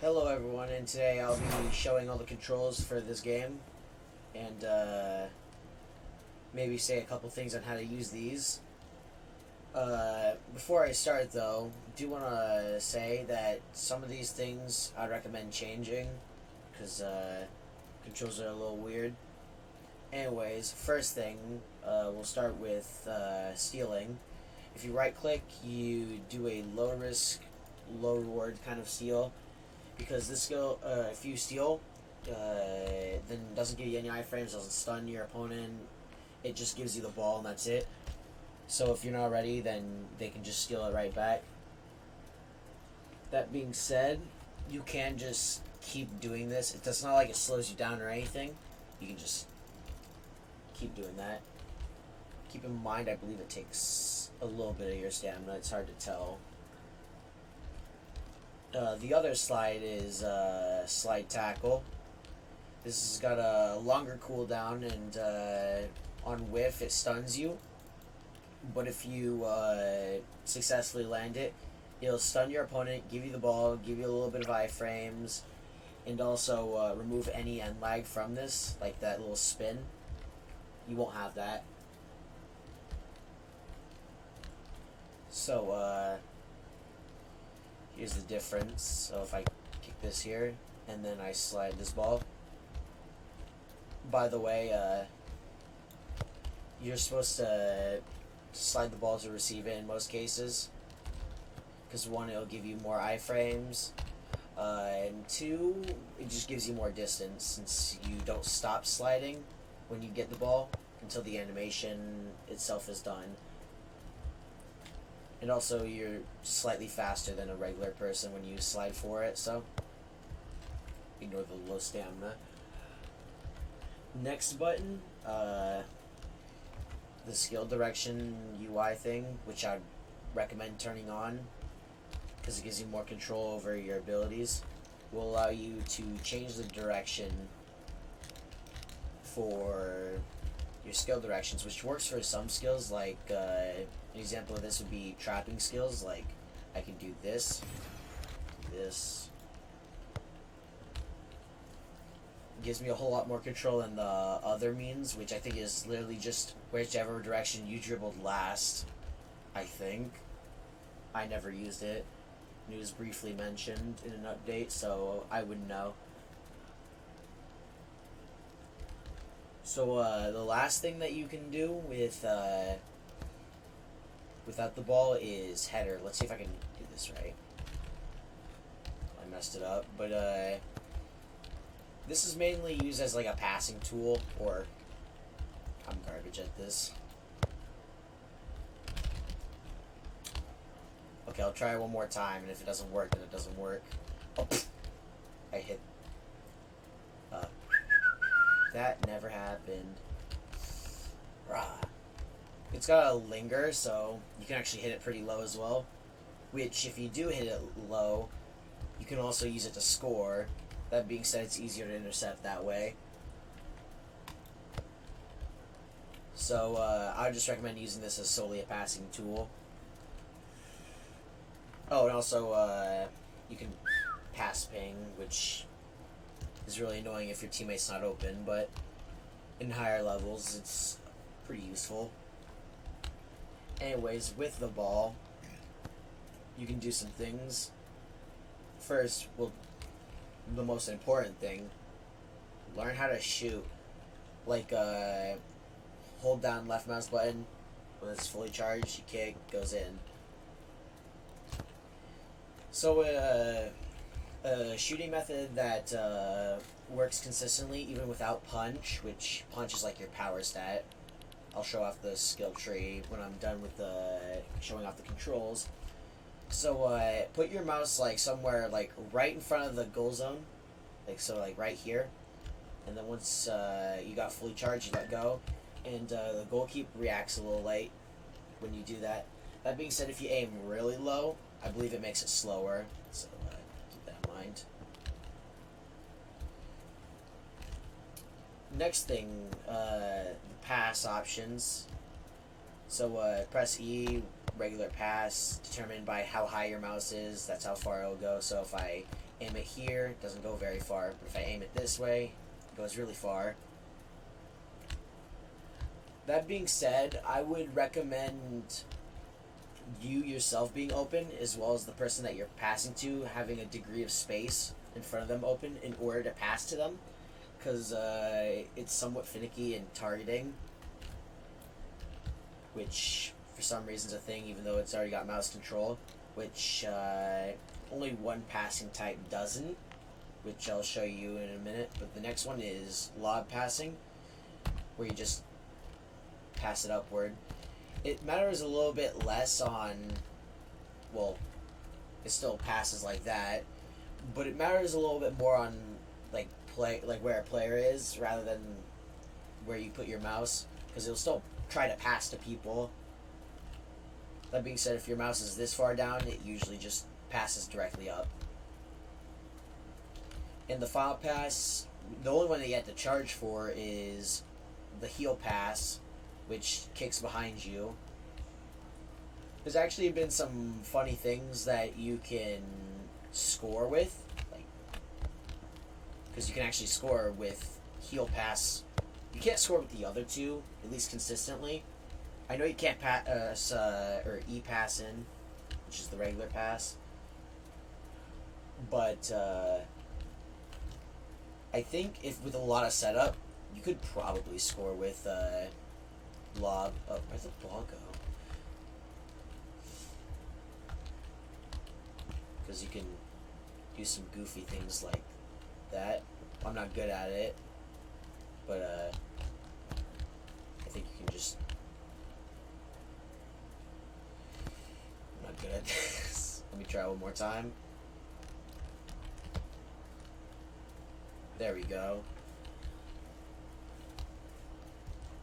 Hello everyone, and today I'll be showing all the controls for this game, and maybe say a couple things on how to use these. Before I start though, I do want to say that some of these things I'd recommend changing, because controls are a little weird. Anyways, first thing, we'll start with stealing. If you right click, you do a low risk, low reward kind of steal. Because this skill, if you steal, then doesn't give you any iframes, doesn't stun your opponent, it just gives you the ball and that's it. So if you're not ready, then they can just steal it right back. That being said, you can just keep doing this. It's not like it slows you down or anything. You can just keep doing that. Keep in mind, I believe it takes a little bit of your stamina. It's hard to tell. The other slide is slide tackle. This has got a longer cooldown, and on whiff it stuns you. But if you successfully land it, it'll stun your opponent, give you the ball, give you a little bit of iframes, and also remove any end lag from this, like that little spin. You won't have that. So, here's the difference. So if I kick this here, and then I slide this ball. By the way, you're supposed to slide the ball to receive it in most cases. Because one, it'll give you more iframes. And two, it just gives you more distance since you don't stop sliding when you get the ball until the animation itself is done. And also, you're slightly faster than a regular person when you slide for it, so ignore the low stamina. Next button, the skill direction UI thing, which I'd recommend turning on because it gives you more control over your abilities, will allow you to change the direction for your skill directions, which works for some skills. Like an example of this would be trapping skills. Like I can do this. Gives me a whole lot more control than the other means, which I think is literally just whichever direction you dribbled last. I think I never used it. It was briefly mentioned in an update, so I wouldn't know. So the last thing that you can do with without the ball is header. Let's see if I can do this right. I messed it up, but this is mainly used as like a passing tool, or I'm garbage at this. Okay, I'll try it one more time, and if it doesn't work, then it doesn't work. Oh, I hit. That never happened. Rah. It's got a linger, so you can actually hit it pretty low as well. Which, if you do hit it low, you can also use it to score. That being said, it's easier to intercept that way. So, I would just recommend using this as solely a passing tool. Oh, and also, you can pass ping, which is really annoying if your teammate's not open, but in higher levels, it's pretty useful. Anyways, with the ball, you can do some things. First, well, the most important thing, learn how to shoot. Like, hold down left mouse button when it's fully charged, you kick, goes in. So, a shooting method that works consistently even without punch, which punch is like your power stat. I'll show off the skill tree when I'm done with showing off the controls. So put your mouse like somewhere like right in front of the goal zone, like so, like right here, and then once you got fully charged, you let go, and the goalkeeper reacts a little late when you do that. That being said, if you aim really low, I believe it makes it slower, so keep that in mind. Next thing, the pass options. So press E regular pass, determined by how high your mouse is. That's how far it'll go. So if I aim it here, it doesn't go very far. But if I aim it this way, it goes really far. That being said, I would recommend you yourself being open, as well as the person that you're passing to having a degree of space in front of them open in order to pass to them, because it's somewhat finicky in targeting, which for some reason is a thing, even though it's already got mouse control, which only one passing type doesn't, which I'll show you in a minute. But the next one is lob passing, where you just pass it upward. It matters a little bit less on, well, it still passes like that, but it matters a little bit more on like where a player is rather than where you put your mouse, because it'll still try to pass to people. That being said, if your mouse is this far down, it usually just passes directly up. In the final pass, the only one that you have to charge for is the heel pass, which kicks behind you. There's actually been some funny things that you can score with, like, because you can actually score with heel pass. You can't score with the other two, at least consistently. I know you can't pass or e-pass in, which is the regular pass, but I think if with a lot of setup, you could probably score with lob. Oh, where'd the ball go? Because you can do some goofy things like that. I'm not good at it, but I think you can just. I'm not good at this. Let me try one more time. There we go.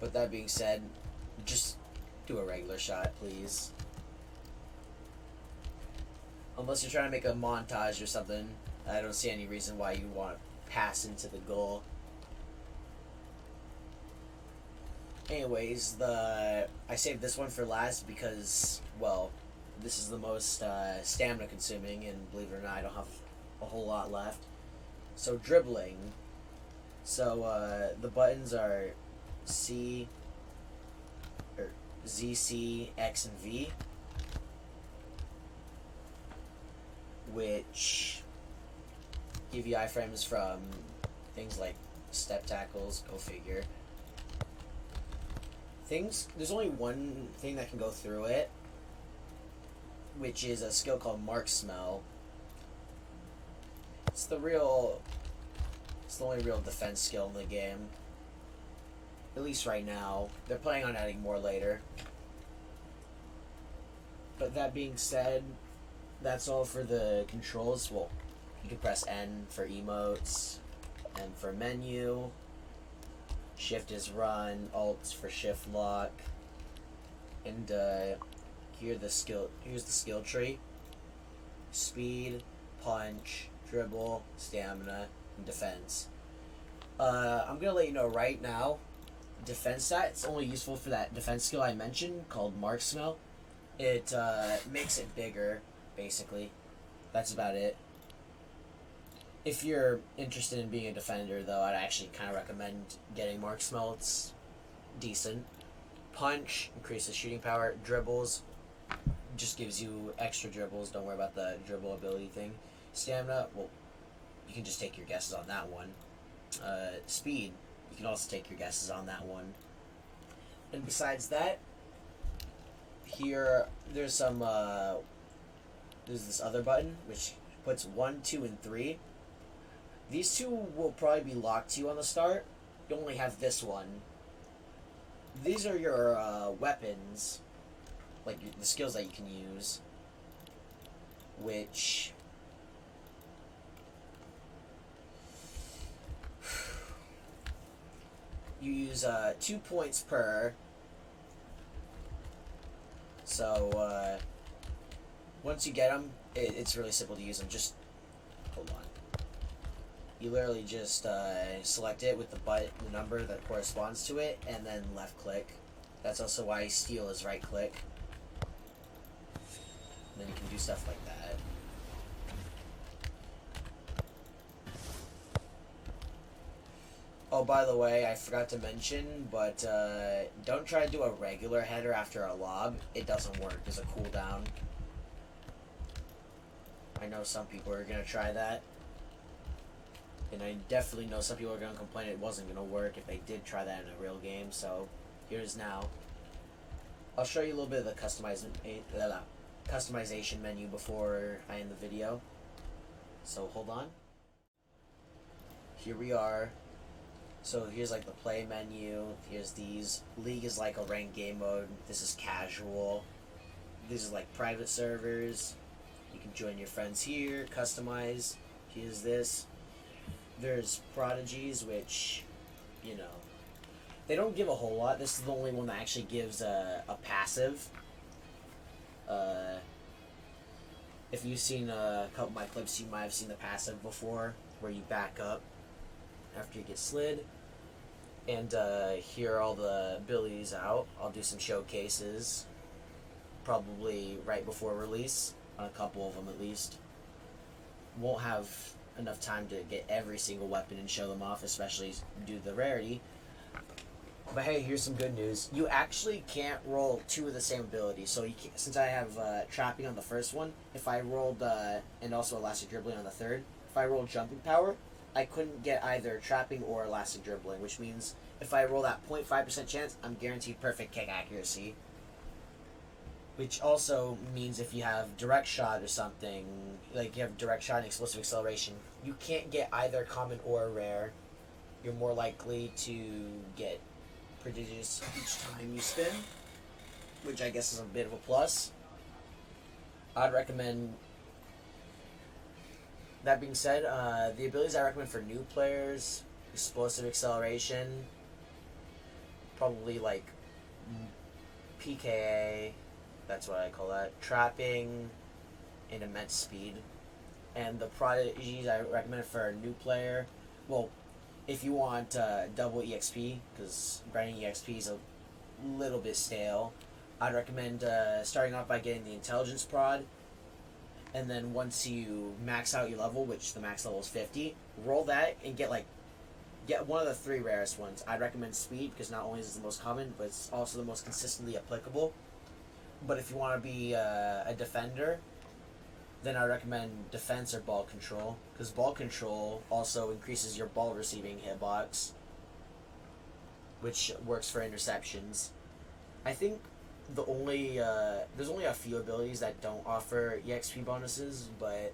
But that being said, just do a regular shot, please. Unless you're trying to make a montage or something, I don't see any reason why you want to pass into the goal. Anyways, I saved this one for last because, well, this is the most stamina consuming, and believe it or not, I don't have a whole lot left. So dribbling. So the buttons are Z, C, X, and V, which give you iframes from things like step tackles, go figure. There's only one thing that can go through it, which is a skill called Mark Smell. It's the only real defense skill in the game. At least right now. They're planning on adding more later. But that being said, that's all for the controls. Well, you can press N for emotes, N for menu, Shift is run, Alt for shift lock, and here's the skill tree. Speed, punch, dribble, stamina, and defense. I'm gonna let you know right now, defense stat, it's only useful for that defense skill I mentioned called Mark Smell. It makes it bigger, basically. That's about it. If you're interested in being a defender, though, I'd actually kind of recommend getting Mark Smell. It's decent. Punch increases shooting power. Dribbles just gives you extra dribbles. Don't worry about the dribble ability thing. Stamina, well, you can just take your guesses on that one. Speed, you can also take your guesses on that one. And besides that, here there's some there's this other button which puts 1, 2, and 3. These two will probably be locked to you on the start. You only have this one. These are your weapons, like the skills that you can use, which you use 2 points per. So once you get them, it's really simple to use them. Just hold on. You literally just select it with the number that corresponds to it, and then left click. That's also why steal is right click. And then you can do stuff like that. Oh, by the way, I forgot to mention, but don't try to do a regular header after a lob. It doesn't work. There's a cooldown. I know some people are going to try that. And I definitely know some people are going to complain it wasn't going to work if they did try that in a real game. So, here's now. I'll show you a little bit of the customization menu before I end the video. So, hold on. Here we are. So here's like the play menu. Here's these. League is like a ranked game mode. This is casual. These are like private servers. You can join your friends here. Customize. Here's this. There's prodigies, which, you know, they don't give a whole lot. This is the only one that actually gives a passive. If you've seen a couple of my clips, you might have seen the passive before, where you back up after you get slid. And here are all the abilities out. I'll do some showcases, probably right before release, on a couple of them at least. Won't have enough time to get every single weapon and show them off, especially due to the rarity. But hey, here's some good news. You actually can't roll two of the same abilities. So you can't, since I have trapping on the first one, if I rolled, and also elastic dribbling on the third, if I rolled jumping power, I couldn't get either trapping or elastic dribbling, which means if I roll that 0.5% chance, I'm guaranteed perfect kick accuracy. Which also means if you have direct shot or something, like you have direct shot and explosive acceleration, you can't get either common or rare. You're more likely to get prodigious each time you spin, which I guess is a bit of a plus. I'd recommend. That being said, the abilities I recommend for new players: explosive acceleration, probably like PKA, that's what I call that, trapping, and immense speed. And the prodigies I recommend for a new player, well, if you want double EXP, because grinding EXP is a little bit stale, I'd recommend starting off by getting the intelligence prod. And then once you max out your level, which the max level is 50, roll that and get one of the three rarest ones. I'd recommend speed, because not only is it the most common, but it's also the most consistently applicable. But if you want to be a defender, then I recommend defense or ball control, because ball control also increases your ball receiving hitbox, which works for interceptions. I think there's only a few abilities that don't offer EXP bonuses, but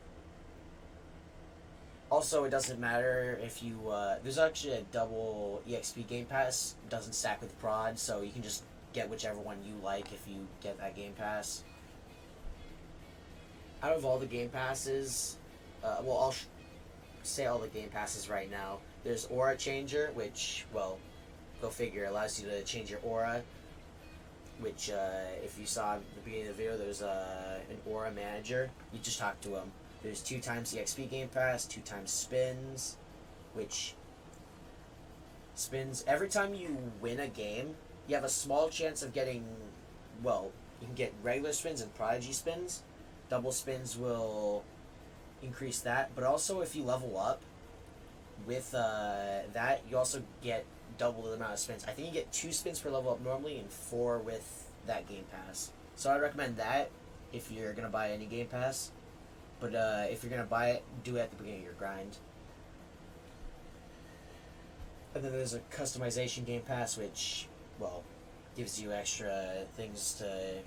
also it doesn't matter if you there's actually a double EXP game pass. It doesn't stack with prod, so you can just get whichever one you like if you get that game pass. Out of all the game passes, I'll say all the game passes right now. There's Aura Changer, which, well, go figure, allows you to change your aura. Which, if you saw at the beginning of the video, there's an aura manager. You just talk to him. There's 2 times the XP game pass, 2 times spins, which spins every time you win a game. You have a small chance of getting, well, you can get regular spins and prodigy spins. Double spins will increase that, but also if you level up with that, you also get double the amount of spins. I think you get 2 spins per level up normally and 4 with that game pass. So I recommend that if you're gonna buy any game pass. But if you're gonna buy it, do it at the beginning of your grind. And then there's a customization game pass, which, well, gives you extra things to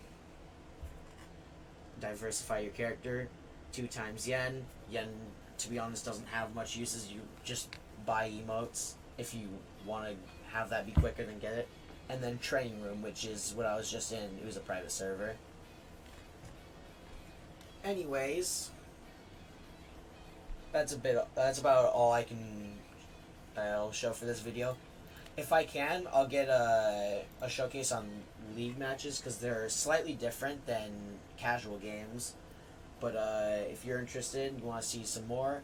diversify your character. 2 times yen. Yen, to be honest, doesn't have much uses. You just buy emotes if you want to have that be quicker than get it. And then training room, which is what I was just in. It was a private server. Anyways, that's about all I'll show for this video. If I can, I'll get a showcase on league matches, because they're slightly different than casual games. But if you're interested, you want to see some more,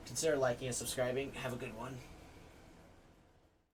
consider liking and subscribing. Have a good one.